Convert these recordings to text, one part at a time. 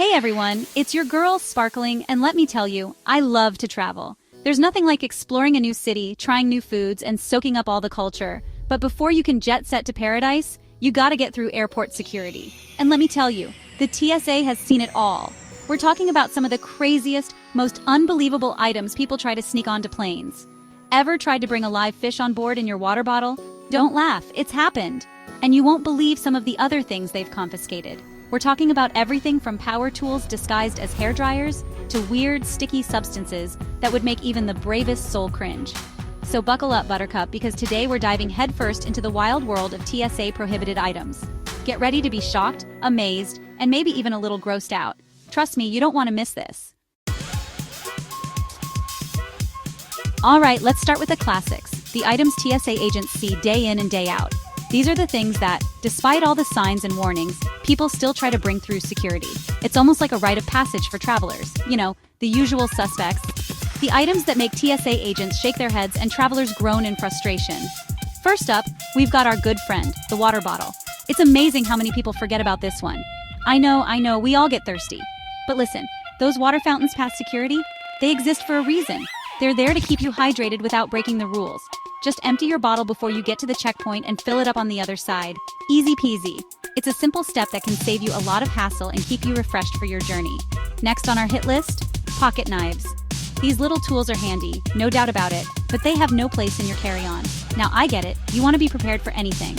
Hey everyone, it's your girl Sparkling, and let me tell you, I love to travel. There's nothing like exploring a new city, trying new foods, and soaking up all the culture. But before you can jet set to paradise, you gotta get through airport security. And let me tell you, the TSA has seen it all. We're talking about some of the craziest, most unbelievable items people try to sneak onto planes. Ever tried to bring a live fish on board in your water bottle? Don't laugh, it's happened. And you won't believe some of the other things they've confiscated. We're talking about everything from power tools disguised as hair dryers to weird, sticky substances that would make even the bravest soul cringe. So buckle up, Buttercup, because today we're diving headfirst into the wild world of TSA prohibited items. Get ready to be shocked, amazed, and maybe even a little grossed out. Trust me, you don't want to miss this. All right, let's start with the classics, the items TSA agents see day in and day out. These are the things that, despite all the signs and warnings, people still try to bring through security. It's almost like a rite of passage for travelers. You know, the usual suspects. The items that make TSA agents shake their heads and travelers groan in frustration. First up, we've got our good friend, the water bottle. It's amazing how many people forget about this one. I know, we all get thirsty. But listen, those water fountains past security, they exist for a reason. They're there to keep you hydrated without breaking the rules. Just empty your bottle before you get to the checkpoint and fill it up on the other side. Easy peasy. It's a simple step that can save you a lot of hassle and keep you refreshed for your journey. Next on our hit list, pocket knives. These little tools are handy, no doubt about it, but they have no place in your carry-on. Now I get it, you want to be prepared for anything.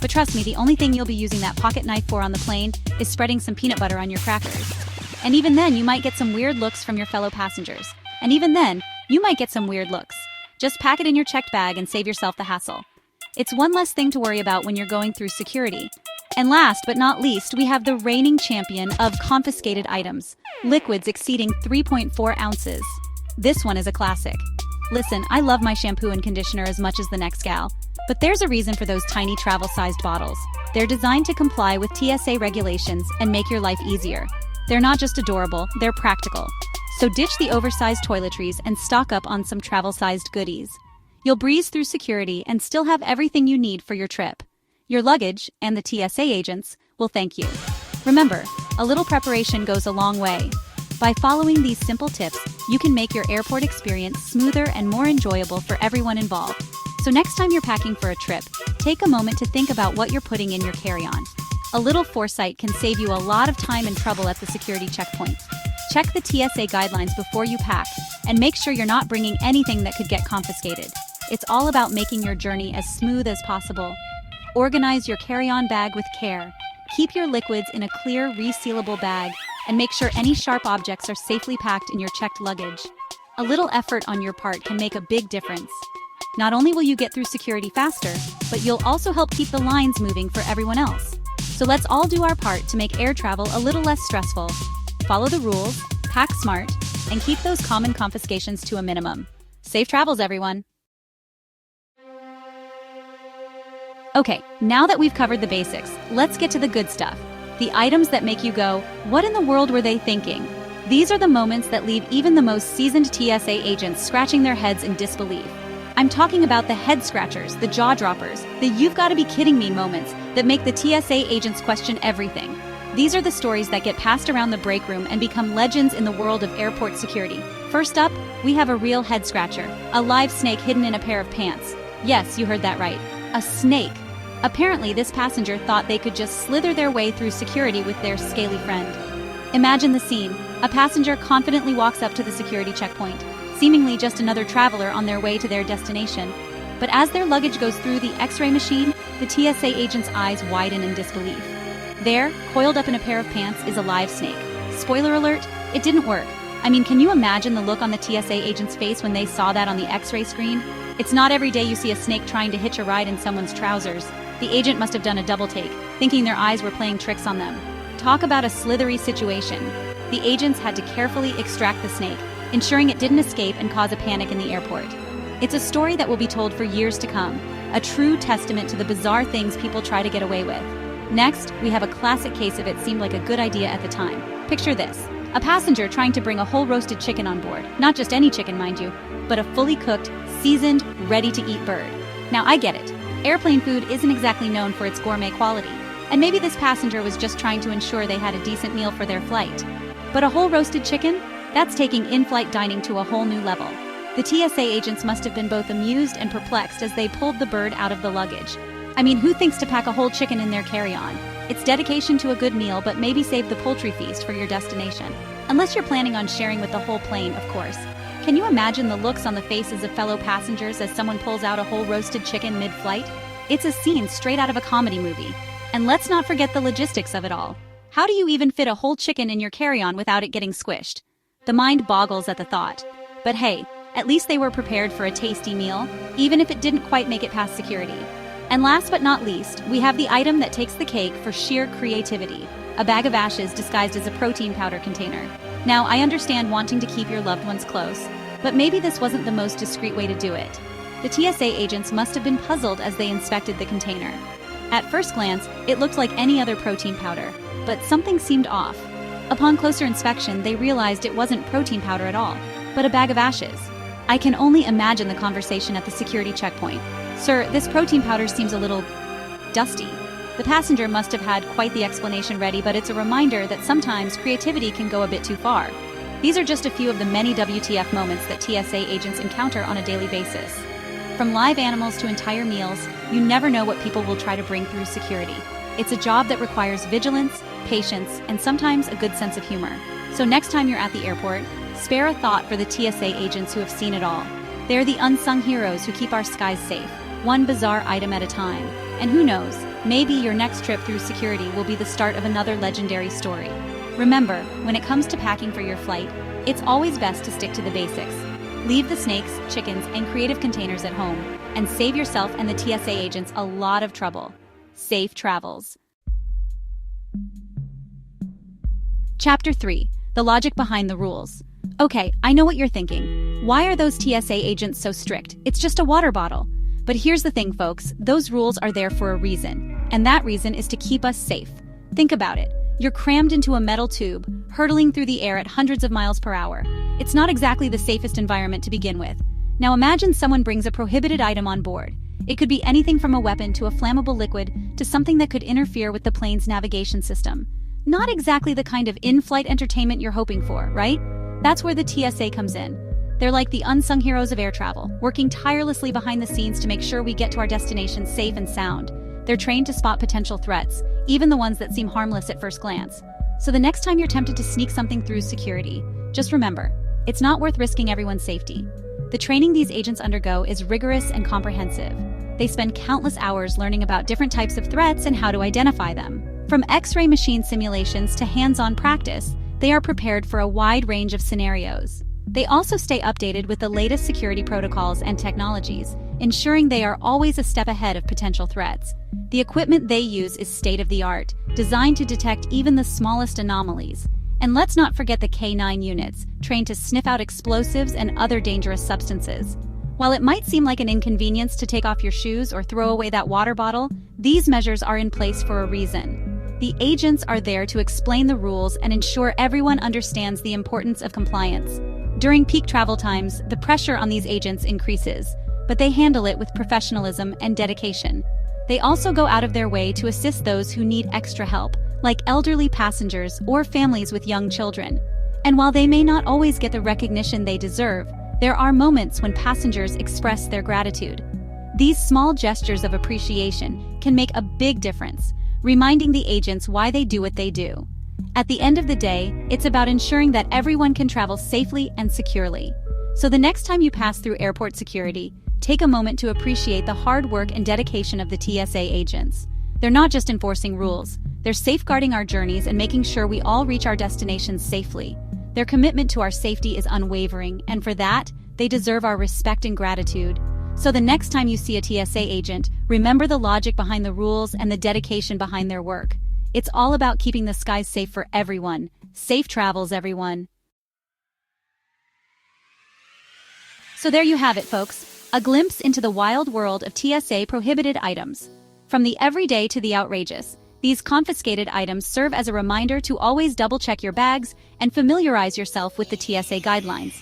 But trust me, the only thing you'll be using that pocket knife for on the plane is spreading some peanut butter on your crackers. And even then, you might get some weird looks from your fellow passengers. Just pack it in your checked bag and save yourself the hassle. It's one less thing to worry about when you're going through security. And last but not least, we have the reigning champion of confiscated items, liquids exceeding 3.4 ounces. This one is a classic. Listen, I love my shampoo and conditioner as much as the next gal, but there's a reason for those tiny travel-sized bottles. They're designed to comply with TSA regulations and make your life easier. They're not just adorable, they're practical. So ditch the oversized toiletries and stock up on some travel-sized goodies. You'll breeze through security and still have everything you need for your trip. Your luggage, and the TSA agents, will thank you. Remember, a little preparation goes a long way. By following these simple tips, you can make your airport experience smoother and more enjoyable for everyone involved. So next time you're packing for a trip, take a moment to think about what you're putting in your carry-on. A little foresight can save you a lot of time and trouble at the security checkpoint. Check the TSA guidelines before you pack, and make sure you're not bringing anything that could get confiscated. It's all about making your journey as smooth as possible. Organize your carry-on bag with care. Keep your liquids in a clear, resealable bag, and make sure any sharp objects are safely packed in your checked luggage. A little effort on your part can make a big difference. Not only will you get through security faster, but you'll also help keep the lines moving for everyone else. So let's all do our part to make air travel a little less stressful. Follow the rules, pack smart, and keep those common confiscations to a minimum. Safe travels, everyone! Okay, now that we've covered the basics, let's get to the good stuff. The items that make you go, what in the world were they thinking? These are the moments that leave even the most seasoned TSA agents scratching their heads in disbelief. I'm talking about the head scratchers, the jaw droppers, the you've got to be kidding me moments that make the TSA agents question everything. These are the stories that get passed around the break room and become legends in the world of airport security. First up, we have a real head scratcher, a live snake hidden in a pair of pants. Yes, you heard that right, a snake. Apparently, this passenger thought they could just slither their way through security with their scaly friend. Imagine the scene. A passenger confidently walks up to the security checkpoint, seemingly just another traveler on their way to their destination. But as their luggage goes through the X-ray machine, the TSA agent's eyes widen in disbelief. There, coiled up in a pair of pants, is a live snake. Spoiler alert, it didn't work. I mean, can you imagine the look on the TSA agent's face when they saw that on the X-ray screen? It's not every day you see a snake trying to hitch a ride in someone's trousers. The agent must have done a double take, thinking their eyes were playing tricks on them. Talk about a slithery situation. The agents had to carefully extract the snake, ensuring it didn't escape and cause a panic in the airport. It's a story that will be told for years to come, a true testament to the bizarre things people try to get away with. Next, we have a classic case of it seemed like a good idea at the time. Picture this. A passenger trying to bring a whole roasted chicken on board. Not just any chicken, mind you, but a fully cooked, seasoned, ready-to-eat bird. Now, I get it. Airplane food isn't exactly known for its gourmet quality, and maybe this passenger was just trying to ensure they had a decent meal for their flight. But a whole roasted chicken? That's taking in-flight dining to a whole new level. The TSA agents must have been both amused and perplexed as they pulled the bird out of the luggage. I mean, who thinks to pack a whole chicken in their carry-on? It's dedication to a good meal, but maybe save the poultry feast for your destination. Unless you're planning on sharing with the whole plane, of course. Can you imagine the looks on the faces of fellow passengers as someone pulls out a whole roasted chicken mid-flight? It's a scene straight out of a comedy movie. And let's not forget the logistics of it all. How do you even fit a whole chicken in your carry-on without it getting squished? The mind boggles at the thought. But hey, at least they were prepared for a tasty meal, even if it didn't quite make it past security. And last but not least, we have the item that takes the cake for sheer creativity, a bag of ashes disguised as a protein powder container. Now, I understand wanting to keep your loved ones close, but maybe this wasn't the most discreet way to do it. The TSA agents must have been puzzled as they inspected the container. At first glance, it looked like any other protein powder, but something seemed off. Upon closer inspection, they realized it wasn't protein powder at all, but a bag of ashes. I can only imagine the conversation at the security checkpoint. "Sir, this protein powder seems a little dusty." The passenger must have had quite the explanation ready, but it's a reminder that sometimes creativity can go a bit too far. These are just a few of the many WTF moments that TSA agents encounter on a daily basis. From live animals to entire meals, you never know what people will try to bring through security. It's a job that requires vigilance, patience, and sometimes a good sense of humor. So next time you're at the airport, spare a thought for the TSA agents who have seen it all. They're the unsung heroes who keep our skies safe, one bizarre item at a time. And who knows, maybe your next trip through security will be the start of another legendary story. Remember, when it comes to packing for your flight, it's always best to stick to the basics. Leave the snakes, chickens, and creative containers at home, and save yourself and the TSA agents a lot of trouble. Safe travels. Chapter 3. The logic behind the rules. Okay, I know what you're thinking. Why are those TSA agents so strict? It's just a water bottle. But here's the thing, folks. Those rules are there for a reason. And that reason is to keep us safe. Think about it. You're crammed into a metal tube, hurtling through the air at hundreds of miles per hour. It's not exactly the safest environment to begin with. Now imagine someone brings a prohibited item on board. It could be anything from a weapon to a flammable liquid to something that could interfere with the plane's navigation system. Not exactly the kind of in-flight entertainment you're hoping for, right? That's where the TSA comes in. They're like the unsung heroes of air travel, working tirelessly behind the scenes to make sure we get to our destination safe and sound. They're trained to spot potential threats, even the ones that seem harmless at first glance. So the next time you're tempted to sneak something through security, just remember, it's not worth risking everyone's safety. The training these agents undergo is rigorous and comprehensive. They spend countless hours learning about different types of threats and how to identify them. From X-ray machine simulations to hands-on practice, they are prepared for a wide range of scenarios. They also stay updated with the latest security protocols and technologies, ensuring they are always a step ahead of potential threats. The equipment they use is state-of-the-art, designed to detect even the smallest anomalies. And let's not forget the K9 units, trained to sniff out explosives and other dangerous substances. While it might seem like an inconvenience to take off your shoes or throw away that water bottle, these measures are in place for a reason. The agents are there to explain the rules and ensure everyone understands the importance of compliance. During peak travel times, the pressure on these agents increases, but they handle it with professionalism and dedication. They also go out of their way to assist those who need extra help, like elderly passengers or families with young children. And while they may not always get the recognition they deserve, there are moments when passengers express their gratitude. These small gestures of appreciation can make a big difference, reminding the agents why they do what they do. At the end of the day, it's about ensuring that everyone can travel safely and securely. So the next time you pass through airport security, take a moment to appreciate the hard work and dedication of the TSA agents. They're not just enforcing rules, they're safeguarding our journeys and making sure we all reach our destinations safely. Their commitment to our safety is unwavering, and for that, they deserve our respect and gratitude. So the next time you see a TSA agent, remember the logic behind the rules and the dedication behind their work. It's all about keeping the skies safe for everyone. Safe travels, everyone. So there you have it, folks. A glimpse into the wild world of TSA prohibited items. From the everyday to the outrageous, these confiscated items serve as a reminder to always double-check your bags and familiarize yourself with the TSA guidelines.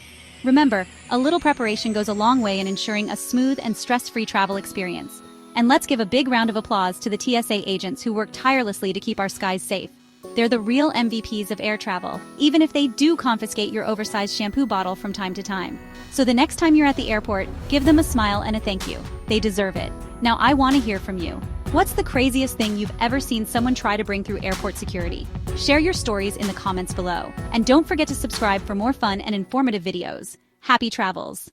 Remember, a little preparation goes a long way in ensuring a smooth and stress-free travel experience. And let's give a big round of applause to the TSA agents who work tirelessly to keep our skies safe. They're the real MVPs of air travel, even if they do confiscate your oversized shampoo bottle from time to time. So the next time you're at the airport, give them a smile and a thank you. They deserve it. Now I want to hear from you. What's the craziest thing you've ever seen someone try to bring through airport security? Share your stories in the comments below. And don't forget to subscribe for more fun and informative videos. Happy travels!